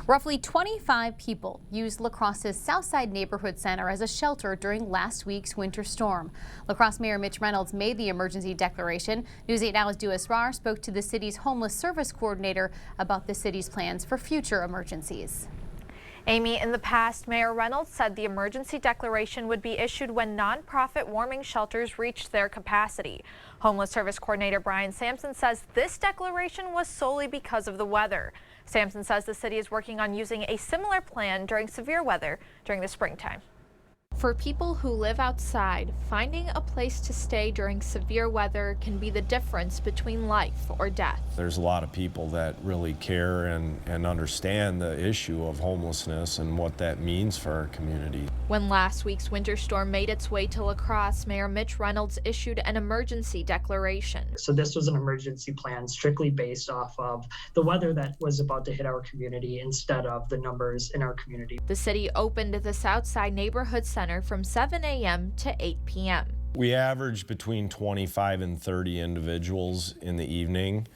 Roughly 25 people used La-Crosse's Southside neighborhood center as a shelter during last week's winter storm. La-Crosse Mayor Mitch Reynolds made the emergency declaration. News 8 Now's Dua Asrar spoke to the city's homeless service coordinator about the city's plans for future emergencies. Amy, in the past, Mayor Reynolds said the emergency declaration would be issued when nonprofit warming shelters reached their capacity. Homeless Service Coordinator Brian Sampson says this declaration was solely because of the weather. Sampson says the city is working on using a similar plan during severe weather during the springtime. For people who live outside, finding a place to stay during severe weather can be the difference between life or death. There's a lot of people that really care and understand the issue of homelessness and what that means for our community. When last week's winter storm made its way to La-Crosse, Mayor Mitch Reynolds issued an emergency declaration. So this was an emergency plan strictly based off of the weather that was about to hit our community instead of the numbers in our community. The city opened the Southside neighborhood center from 7 a.m. to 8 p.m. We averaged between 25 and 30 individuals in the evening.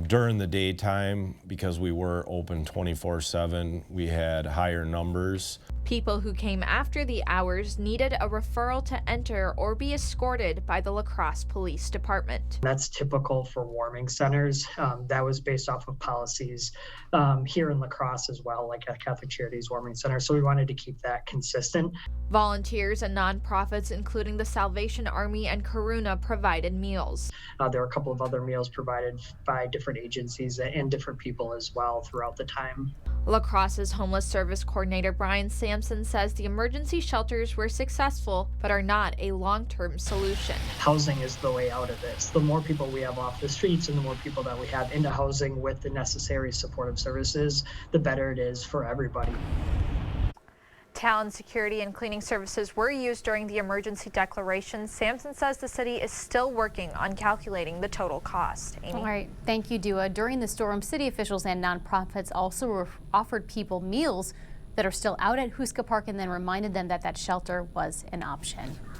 During the daytime, because we were open 24/7, we had higher numbers. People who came after the hours needed a referral to enter or be escorted by the La-Crosse Police Department. That's typical for warming centers. That was based off of policies here in La-Crosse as well, like a Catholic Charities Warming Center. So we wanted to keep that consistent. Volunteers and nonprofits, including the Salvation Army and Karuna, provided meals. There were a couple of other meals provided by different agencies and different people as well throughout the time. La-Crosse's Homeless Service Coordinator Brian Sampson says the emergency shelters were successful but are not a long-term solution. Housing is the way out of this. The more people we have off the streets and the more people that we have into housing with the necessary supportive services, the better it is for everybody. Talon security and cleaning services were used during the emergency declaration. Sampson says the city is still working on calculating the total cost. Amy? All right, thank you, Dua. During the storm, city officials and nonprofits also offered people meals that are still out at Huska Park and then reminded them that that shelter was an option.